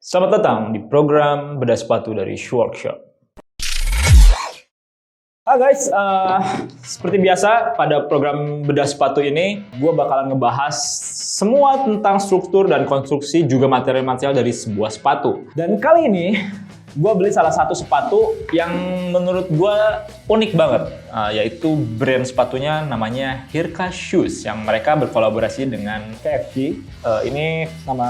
Selamat datang di program bedah sepatu dari Shoe Workshop. Hai guys, seperti biasa pada program bedah sepatu ini, gue bakalan ngebahas semua tentang struktur dan konstruksi juga material-material dari sebuah sepatu. Dan kali ini, gue beli salah satu sepatu yang menurut gue unik banget, yaitu brand sepatunya namanya Hirka Shoes, yang mereka berkolaborasi dengan KFC. Ini nama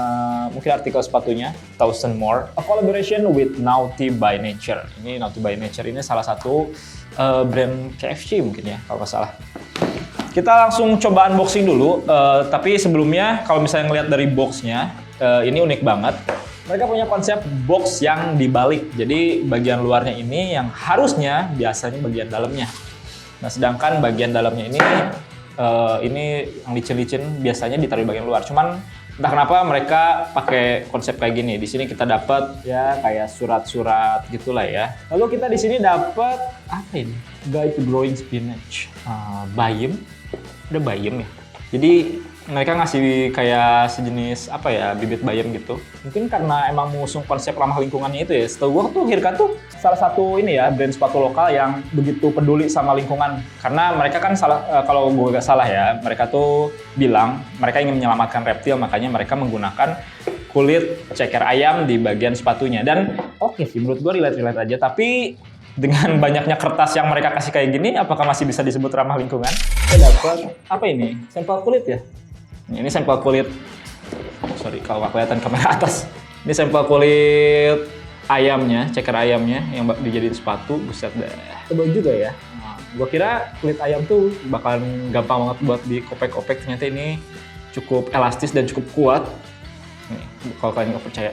mungkin artikel sepatunya, Thousand More, a collaboration with Naughty by Nature. Ini Naughty by Nature ini salah satu brand KFC mungkin ya, kalau nggak salah. Kita langsung coba unboxing dulu, tapi sebelumnya kalau misalnya ngelihat dari boxnya, ini unik banget. Mereka punya konsep box yang dibalik, jadi bagian luarnya ini yang harusnya biasanya bagian dalamnya. Nah, sedangkan bagian dalamnya ini yang licin-licin biasanya ditaruh di bagian luar. Cuman entah kenapa mereka pakai konsep kayak gini. Di sini kita dapat ya kayak surat-surat gitulah ya. Lalu kita di sini dapat apa ini? Guide to Growing Spinach, bayam. Ada bayam ya. Jadi mereka ngasih kayak sejenis apa ya, bibit bayam gitu. Mungkin karena emang mengusung konsep ramah lingkungannya itu ya. Setahu gua tuh Hirka tuh salah satu ini ya, brand sepatu lokal yang begitu peduli sama lingkungan. Karena mereka kan kalau gua gak salah ya, mereka tuh bilang mereka ingin menyelamatkan reptil, makanya mereka menggunakan kulit ceker ayam di bagian sepatunya. Dan oke sih, menurut gua relate-relate aja, tapi dengan banyaknya kertas yang mereka kasih kayak gini, apakah masih bisa disebut ramah lingkungan? Kita dapat apa ini? Sampel kulit ya? Ini sampel kulit, sorry kalau nggak kelihatan kamera atas. Ini sampel kulit ayamnya, ceker ayamnya yang dijadiin sepatu. Buset dah, tebal juga ya. Nah, gua kira kulit ayam tuh bakalan gampang banget buat dikopek-kopek. Ternyata ini cukup elastis dan cukup kuat. Nih, kalau kalian nggak percaya.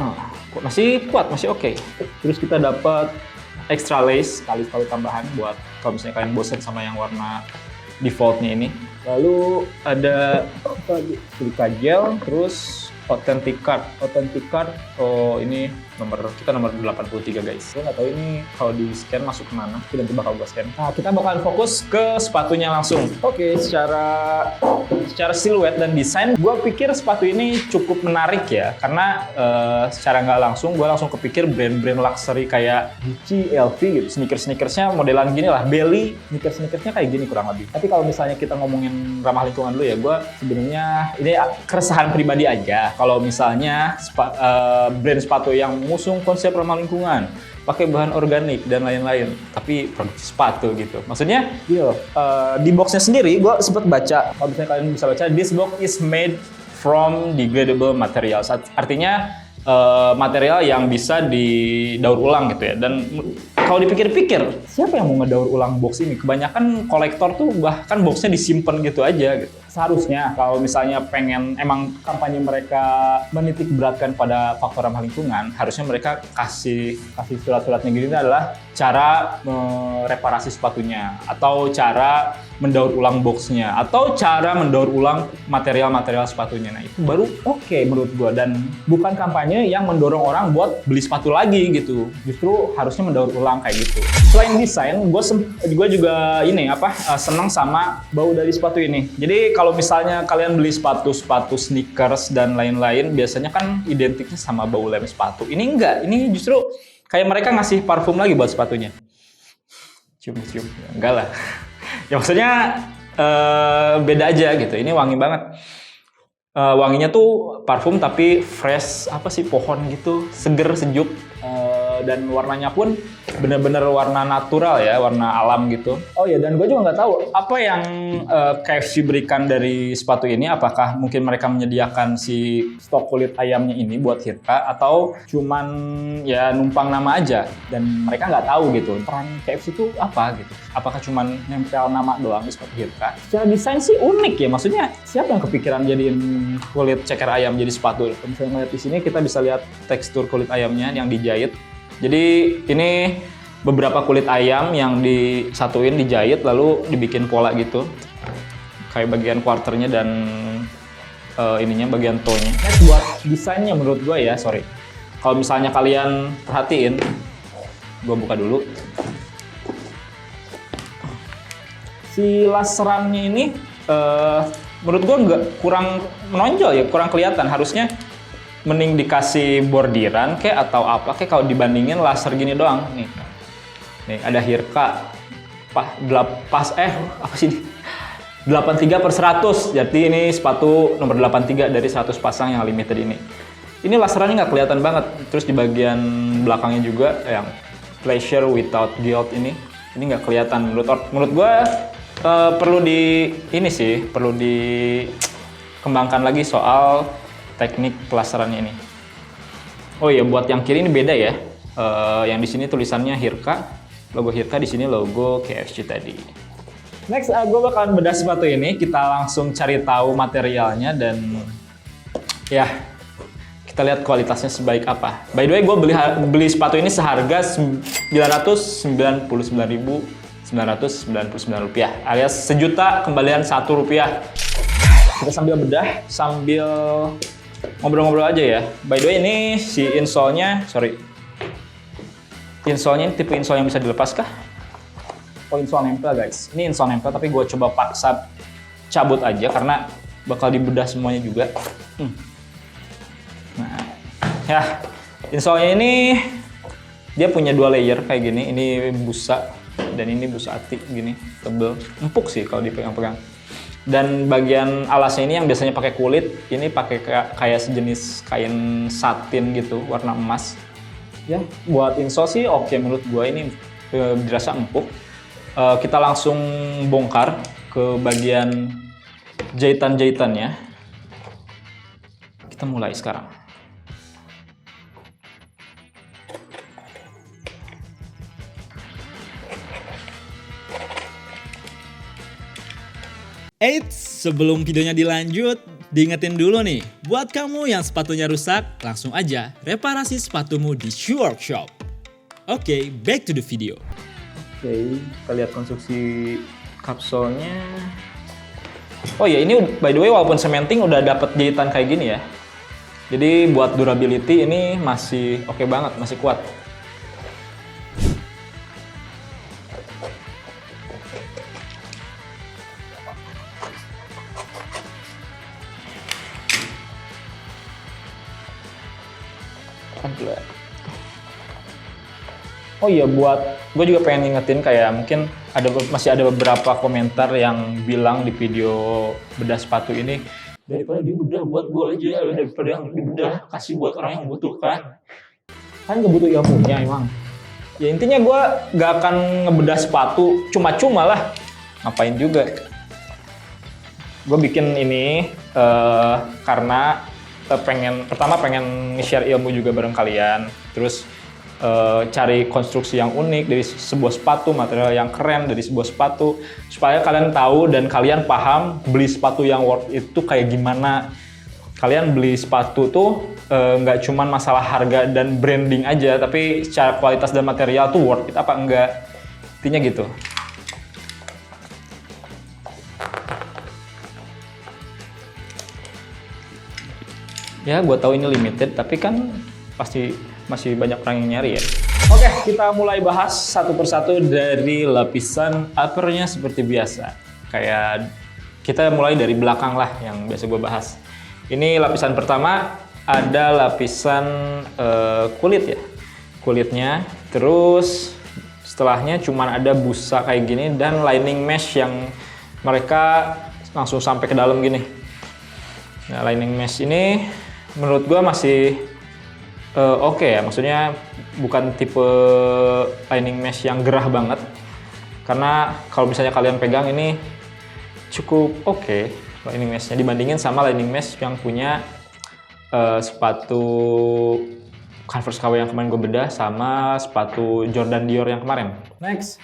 Nah, masih kuat, masih oke. Terus kita dapat extra lace, tali-tali tambahan buat kalau misalnya kalian bosan sama yang warna defaultnya ini. Lalu ada silika gel, terus authentic card. Oh ini kita nomor 83 guys. Gue nggak tahu ini kalau di scan masuk kemana. Kita nanti bakal gue scan. Nah, kita bakalan fokus ke sepatunya langsung. Oke, secara siluet dan desain, gue pikir sepatu ini cukup menarik ya. Karena secara nggak langsung, gue langsung kepikir brand-brand luxury kayak Gucci, LV gitu. Sneakers-sneakersnya modelan gini lah. Belly, sneakersnya kayak gini kurang lebih. Tapi kalau misalnya kita ngomongin ramah lingkungan dulu ya, gue sebenarnya ini keresahan pribadi aja. Kalau misalnya brand sepatu yang mengusung konsep ramah lingkungan, pakai bahan organik dan lain-lain, tapi produksi sepatu gitu. Maksudnya, di boxnya sendiri, gue sempat baca, kalau misalnya kalian bisa baca, this box is made from degradable materials. Artinya, material yang bisa didaur ulang gitu ya. Dan kalau dipikir-pikir, siapa yang mau ngedaur ulang box ini? Kebanyakan kolektor tuh bahkan boxnya disimpan gitu aja gitu. Seharusnya kalau misalnya pengen emang kampanye mereka menitik beratkan pada faktor ramah lingkungan, harusnya mereka kasih surat-suratnya gini adalah cara mereparasi sepatunya, atau cara mendaur ulang boxnya, atau cara mendaur ulang material-material sepatunya. Nah itu baru oke menurut gua, dan bukan kampanye yang mendorong orang buat beli sepatu lagi gitu. Justru harusnya mendaur ulang kayak gitu. Selain desain, gue juga senang sama bau dari sepatu ini. Jadi kalau misalnya kalian beli sepatu sneakers dan lain-lain, biasanya kan identiknya sama bau lem sepatu. Ini enggak, ini justru kayak mereka ngasih parfum lagi buat sepatunya. Cium-cium, enggak lah. Ya maksudnya beda aja gitu. Ini wangi banget. Wanginya tuh parfum tapi fresh, pohon gitu, seger, sejuk. Dan warnanya pun bener-bener warna natural ya, warna alam gitu. Oh ya, dan gue juga nggak tahu apa yang KFC berikan dari sepatu ini. Apakah mungkin mereka menyediakan si stok kulit ayamnya ini buat Hirka, atau cuman ya numpang nama aja dan mereka nggak tahu gitu peran KFC itu apa gitu. Apakah cuman nempel nama doang di sepatu Hirka? Secara desain sih unik ya, maksudnya siapa yang kepikiran jadiin kulit ceker ayam jadi sepatu? Kalau misalnya ngeliat di sini kita bisa lihat tekstur kulit ayamnya yang dijahit. Jadi ini beberapa kulit ayam yang disatuin, dijahit, lalu dibikin pola gitu. Kayak bagian quarternya dan bagian toe-nya. Next buat desainnya menurut gue ya, sorry. Kalau misalnya kalian perhatiin, gue buka dulu. Si laserannya ini menurut gue kurang menonjol ya, kurang kelihatan. Harusnya mending dikasih bordiran kayak atau apa kayak kalau dibandingin laser gini doang nih. Nih ada Hirka apa sih 83/100. Jadi ini sepatu nomor 83 dari 100 pasang yang limited ini. Ini laserannya nggak kelihatan banget. Terus di bagian belakangnya juga yang pleasure without guilt ini nggak kelihatan. Menurut gue perlu dikembangkan lagi soal teknik pelasarannya ini. Oh iya, buat yang kiri ini beda ya. Yang di sini tulisannya Hirka, logo Hirka, di sini logo KFC tadi. Next, gue bakalan bedah sepatu ini. Kita langsung cari tahu materialnya dan ya kita lihat kualitasnya sebaik apa. By the way, gue beli sepatu ini seharga Rp999.999 alias sejuta kembalian Rp1. Kita sambil bedah, sambil ngobrol-ngobrol aja ya. By the way, ini si insole-nya, insole-nya ini tipe insole yang bisa dilepas kah? Oh, insole nempel guys. Ini insole nempel tapi gue coba paksa cabut aja karena bakal dibedah semuanya juga. Nah, ya insole-nya ini dia punya 2 layer kayak gini. Ini busa dan ini busa ati gini, tebel, empuk sih kalau dipegang-pegang. Dan bagian alasnya ini yang biasanya pakai kulit, ini pakai kayak sejenis kain satin gitu, warna emas. Ya, buat insole sih oke menurut gua, ini dirasa empuk. Kita langsung bongkar ke bagian jahitan-jahitannya. Kita mulai sekarang. Eits, sebelum videonya dilanjut, diingetin dulu nih, buat kamu yang sepatunya rusak, langsung aja reparasi sepatumu di Shoe Workshop. Oke, back to the video. Oke, kita lihat konstruksi kapsulnya. Oh ya, ini by the way walaupun cementing udah dapet jahitan kayak gini ya. Jadi buat durability ini masih oke banget, masih kuat. Oh iya, buat gue juga pengen ngingetin kayak mungkin masih ada beberapa komentar yang bilang di video bedah sepatu ini, daripada dibedah buat gue aja, daripada yang dibedah kasih buat orang yang membutuhkan. Kan nggak butuh ilmunya emang. Ya intinya gue nggak akan ngebedah sepatu cuma-cuma lah, ngapain juga. Gue bikin ini karena pertama pengen nge-share ilmu juga bareng kalian, terus cari konstruksi yang unik dari sebuah sepatu, material yang keren dari sebuah sepatu, supaya kalian tahu dan kalian paham beli sepatu yang worth itu kayak gimana. Kalian beli sepatu tuh nggak cuman masalah harga dan branding aja, tapi secara kualitas dan material tuh worth it apa enggak, intinya gitu. Ya, gue tahu ini limited, tapi kan pasti masih banyak orang yang nyari ya. Oke, kita mulai bahas satu persatu dari lapisan uppernya seperti biasa. Kayak kita mulai dari belakang lah yang biasa gue bahas. Ini lapisan pertama ada lapisan kulit ya. Kulitnya, terus setelahnya cuman ada busa kayak gini dan lining mesh yang mereka langsung sampai ke dalam gini. Nah, lining mesh ini menurut gue masih oke ya, maksudnya bukan tipe lining mesh yang gerah banget, karena kalau misalnya kalian pegang ini cukup oke lining meshnya dibandingin sama lining mesh yang punya sepatu Converse KW yang kemarin gue bedah sama sepatu Jordan Dior yang kemarin. Next,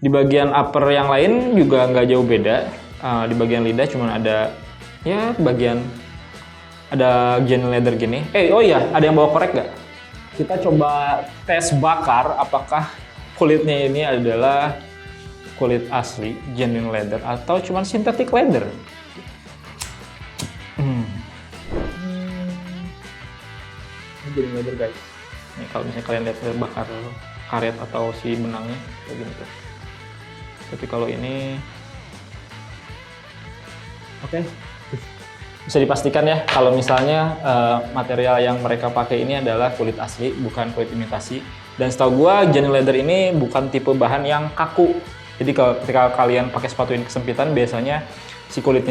di bagian upper yang lain juga nggak jauh beda. Di bagian lidah cuma ada ya bagian ada genuine leather gini. Oh iya, ada yang bawa korek nggak? Kita coba tes bakar apakah kulitnya ini adalah kulit asli, genuine leather, atau cuma synthetic leather. Ini genuine leather guys. Nih kalau misalnya kalian lihat bakar karet atau si benangnya kayak gini tuh. Tapi kalau ini, oke. bisa dipastikan ya kalau misalnya material yang mereka pakai ini adalah kulit asli, bukan kulit imitasi. Dan setahu gua genuine leather ini bukan tipe bahan yang kaku. Jadi kalau ketika kalian pakai sepatu ini kesempitan, biasanya si kulit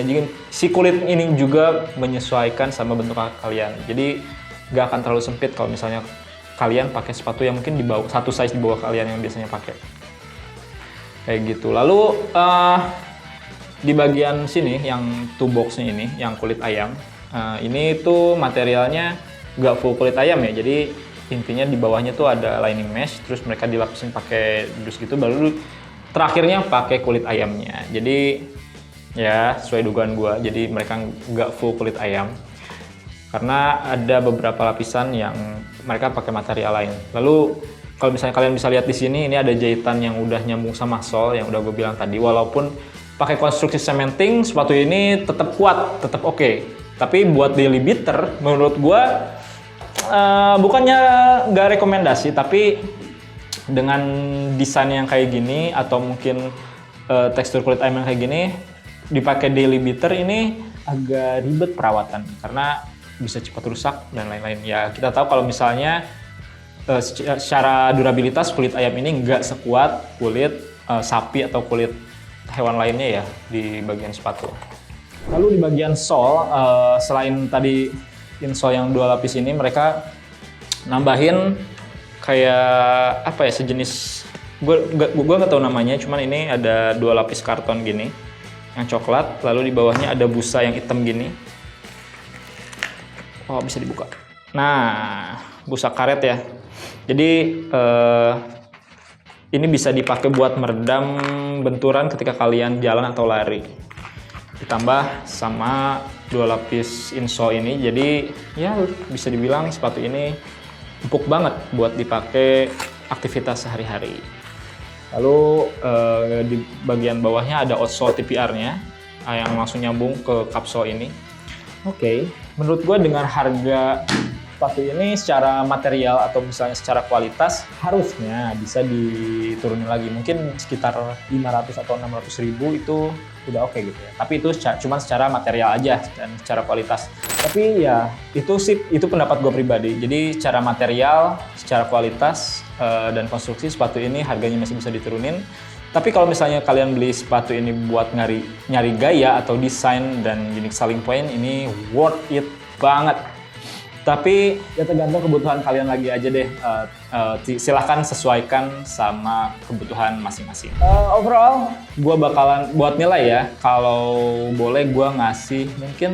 ini juga menyesuaikan sama bentuk kaki kalian. Jadi nggak akan terlalu sempit kalau misalnya kalian pakai sepatu yang mungkin di bawah satu size di bawah kalian yang biasanya pakai. Kayak gitu. Lalu di bagian sini yang two box-nya ini, yang kulit ayam, ini tuh materialnya nggak full kulit ayam ya. Jadi intinya di bawahnya tuh ada lining mesh, terus mereka dilapisin pakai dus gitu, baru terakhirnya pakai kulit ayamnya. Jadi ya sesuai dugaan gua, jadi mereka nggak full kulit ayam. Karena ada beberapa lapisan yang mereka pakai material lain. Lalu kalau misalnya kalian bisa lihat di sini, ini ada jahitan yang udah nyambung sama sol yang udah gue bilang tadi. Walaupun pakai konstruksi cementing, sepatu ini tetap kuat, tetap oke. Tapi buat daily beater, menurut gue bukannya nggak rekomendasi, tapi dengan desain yang kayak gini atau mungkin tekstur kulit ayam yang kayak gini, dipakai daily beater ini agak ribet perawatan karena bisa cepat rusak dan lain-lain. Ya kita tahu kalau misalnya secara durabilitas kulit ayam ini nggak sekuat kulit sapi atau kulit hewan lainnya ya di bagian sepatu. Lalu di bagian sole, selain tadi insole yang 2 lapis ini, mereka nambahin kayak apa ya, sejenis, gue nggak tahu namanya, cuman ini ada 2 lapis karton gini yang coklat, lalu di bawahnya ada busa yang hitam gini. Oh, bisa dibuka. Nah, busa karet ya. Jadi ini bisa dipakai buat meredam benturan ketika kalian jalan atau lari. Ditambah sama 2 lapis insole ini, jadi ya bisa dibilang sepatu ini empuk banget buat dipakai aktivitas sehari-hari. Lalu di bagian bawahnya ada outsole TPR-nya yang langsung nyambung ke kapsul ini. Oke, menurut gue dengan harga sepatu ini secara material atau misalnya secara kualitas harusnya bisa diturunin lagi, mungkin sekitar 500 atau 600 ribu itu udah oke gitu ya. Tapi itu cuma secara material aja dan secara kualitas. Tapi ya itu pendapat gue pribadi. Jadi secara material, secara kualitas dan konstruksi sepatu ini harganya masih bisa diturunin. Tapi kalau misalnya kalian beli sepatu ini buat nyari gaya atau desain dan unique selling point, ini worth it banget. Tapi ya tergantung kebutuhan kalian lagi aja deh. Silahkan sesuaikan sama kebutuhan masing-masing. Overall, gue bakalan buat nilai ya. Kalau boleh gue ngasih mungkin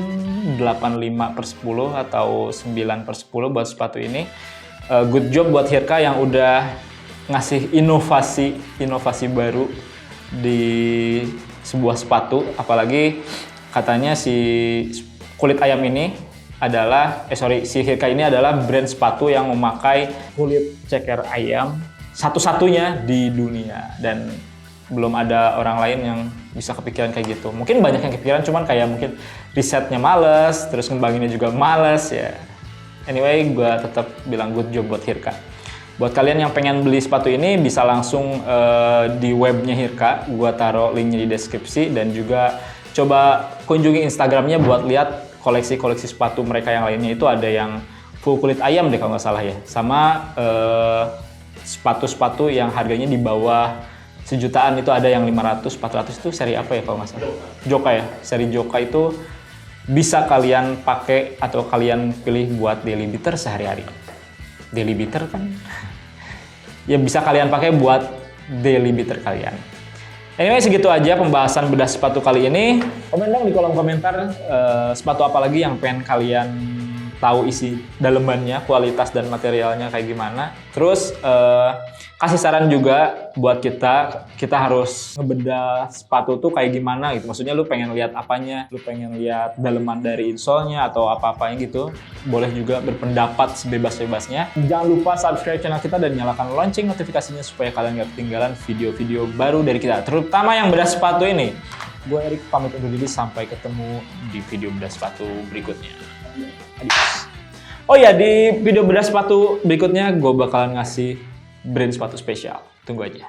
8/5/10 atau 9/10 buat sepatu ini. Good job buat Hirka yang udah ngasih inovasi baru di sebuah sepatu. Apalagi katanya si kulit ayam ini adalah, si Hirka ini adalah brand sepatu yang memakai kulit ceker ayam satu-satunya di dunia. Dan belum ada orang lain yang bisa kepikiran kayak gitu. Mungkin banyak yang kepikiran, cuman kayak mungkin risetnya males, terus ngembanginnya juga males ya. Anyway, gue tetap bilang good job buat Hirka. Buat kalian yang pengen beli sepatu ini, bisa langsung di webnya Hirka. Gue taruh linknya di deskripsi, dan juga coba kunjungi Instagramnya buat lihat koleksi-koleksi sepatu mereka yang lainnya. Itu ada yang full kulit ayam deh kalau nggak salah ya. Sama sepatu-sepatu yang harganya di bawah sejutaan, itu ada yang 500, 400, itu seri apa ya kalau nggak salah? Joka ya, seri Joka itu bisa kalian pakai atau kalian pilih buat daily beater sehari-hari. Daily beater kan? Ya bisa kalian pakai buat daily beater kalian. Anyway, segitu aja pembahasan bedah sepatu kali ini. Komen dong di kolom komentar sepatu apa lagi yang pengen kalian tahu isi dalemannya, kualitas dan materialnya kayak gimana. Terus kasih saran juga buat kita harus ngebedah sepatu tuh kayak gimana gitu. Maksudnya lu pengen lihat apanya, lu pengen lihat daleman dari insole-nya atau apa-apanya gitu. Boleh juga berpendapat sebebas-bebasnya. Jangan lupa subscribe channel kita dan nyalakan lonceng notifikasinya supaya kalian gak ketinggalan video-video baru dari kita, terutama yang bedah sepatu ini. Gue Erik pamit undur diri, sampai ketemu di video bedah sepatu berikutnya. Adios. Oh ya, di video bedah sepatu berikutnya gue bakalan ngasih brand sepatu spesial. Tunggu aja.